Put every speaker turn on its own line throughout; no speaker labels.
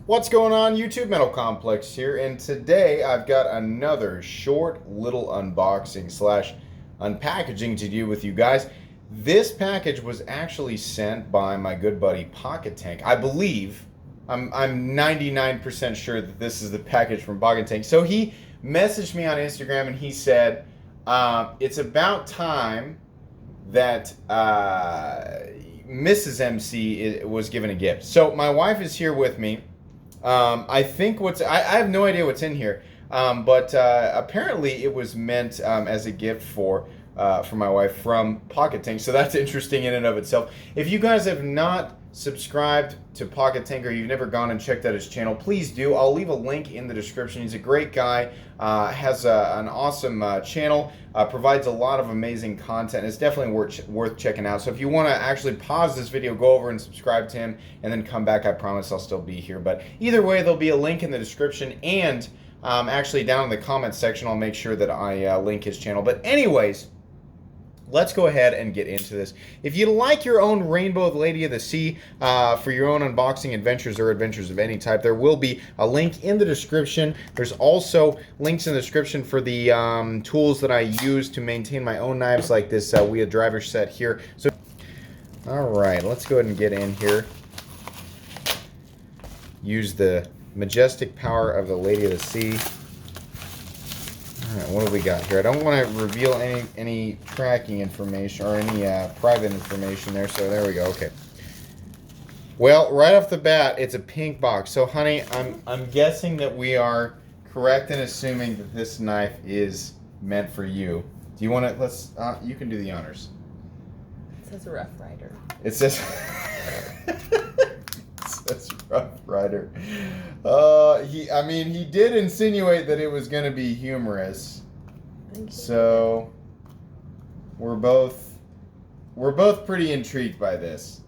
What's going on, YouTube? Metal Complex here, and today I've got another short little unboxing slash unpackaging to do with you guys. This package was actually sent by my good buddy Pocket Tank. I believe, I'm 99% sure that this is the package from Pocket Tank. So he messaged me on Instagram and he said, it's about time that Mrs. MC was given a gift. So my wife is here with me. I think I have no idea what's in here, but apparently it was meant as a gift for my wife from Pocket Tank. So that's interesting in and of itself. If you guys have not subscribed to Pocket Tank or you've never gone and checked out his channel, please do. I'll leave a link in the description. He's a great guy, has an awesome channel, provides a lot of amazing content. It's definitely worth checking out. So if you want to actually pause this video, go over and subscribe to him and then come back, I promise I'll still be here. But either way, there'll be a link in the description, and actually down in the comments section I'll make sure that I link his channel. But anyways, let's go ahead and get into this. If you'd like your own Rainbow Lady of the Sea for your own unboxing adventures or adventures of any type, there will be a link in the description. There's also links in the description for the tools that I use to maintain my own knives, like this Wheel Driver set here. So, all right, let's go ahead and get in here. Use the majestic power of the Lady of the Sea. Alright, what do we got here? I don't want to reveal any tracking information or any private information there, so there we go. Okay. Well, right off the bat, it's a pink box. So, honey, I'm guessing that we are correct in assuming that this knife is meant for you. Do you want to? You can do the honors.
It says Rough Rider.
It says. That's Rough Rider. He did insinuate that it was going to be humorous. So we're both pretty intrigued by this.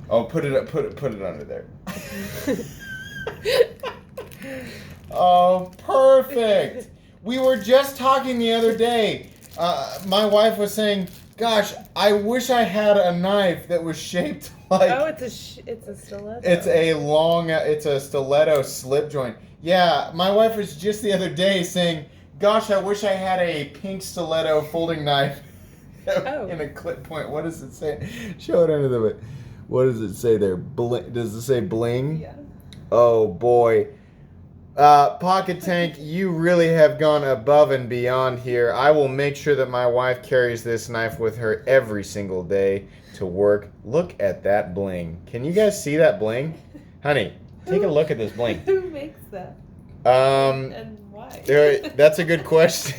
Oh, put it under there. Oh, perfect. We were just talking the other day. My wife was saying, "Gosh, I wish I had a knife that was shaped like."
Oh, it's a stiletto.
It's a stiletto slip joint. Yeah, my wife was just the other day saying, "Gosh, I wish I had a pink stiletto folding knife in a clip point." What does it say? Show it under the. What does it say there? Does it say bling?
Yeah.
Oh boy. Pocket Tank, you really have gone above and beyond here. I will make sure that my wife carries this knife with her every single day to work. Look at that bling. Can you guys see that bling? Honey, take a look at this bling.
Who makes that? And why?
That's a good question.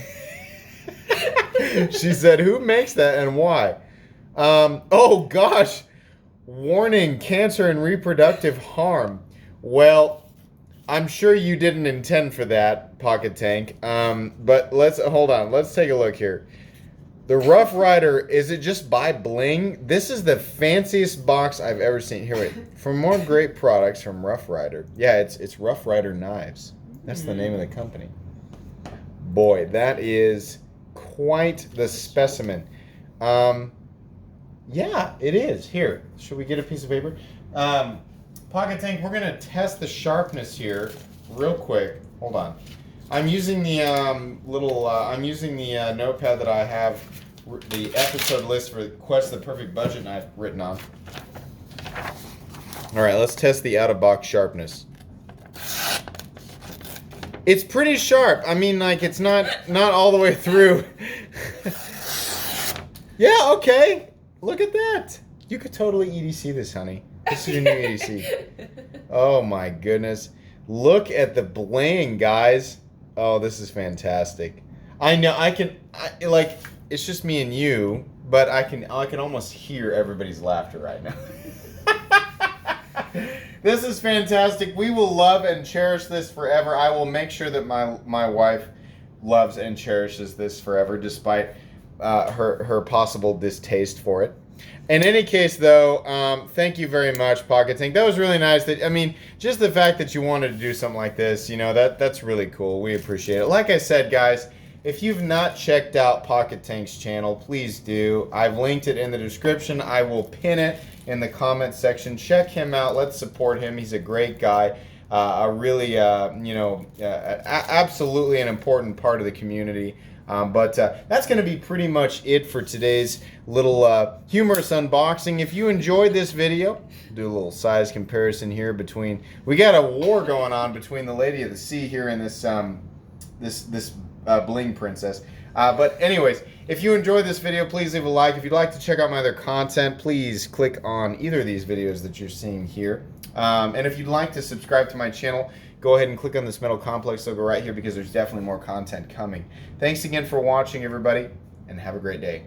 She said, "Who makes that and why?" Oh gosh. Warning, cancer and reproductive harm. Well, I'm sure you didn't intend for that, Pocket Tank. But hold on. Let's take a look here. The Rough Rider, is it just by bling? This is the fanciest box I've ever seen. Here, wait. For more great products from Rough Rider. Yeah, it's Rough Rider Knives. That's the name of the company. Boy, that is quite the specimen. Yeah, it is. Here, should we get a piece of paper? Pocket Tank, we're gonna test the sharpness here real quick. Hold on. I'm using the notepad that I have the episode list for Quest the Perfect Budget Knife written on. All right, let's test the out-of-box sharpness. It's pretty sharp. I mean, like, it's not all the way through. Yeah, okay. Look at that. You could totally EDC this, honey. This is your new EDC. Oh my goodness. Look at the bling, guys. Oh, this is fantastic. I know it's just me and you, but I can almost hear everybody's laughter right now. This is fantastic. We will love and cherish this forever. I will make sure that my wife loves and cherishes this forever, despite her possible distaste for it. In any case, though, thank you very much, Pocket Tank. That was really nice. Just the fact that you wanted to do something like this, that's really cool. We appreciate it. Like I said, guys, if you've not checked out Pocket Tank's channel, please do. I've linked it in the description. I will pin it in the comment section. Check him out. Let's support him. He's a great guy. A really, absolutely an important part of the community. But that's going to be pretty much it for today's little humorous unboxing. If you enjoyed this video, do a little size comparison here between. We got a war going on between the Lady of the Sea here and this bling princess. But anyways, if you enjoyed this video, please leave a like. If you'd like to check out my other content, please click on either of these videos that you're seeing here. And if you'd like to subscribe to my channel, go ahead and click on this metal complex logo right here because there's definitely more content coming. Thanks again for watching, everybody, and have a great day.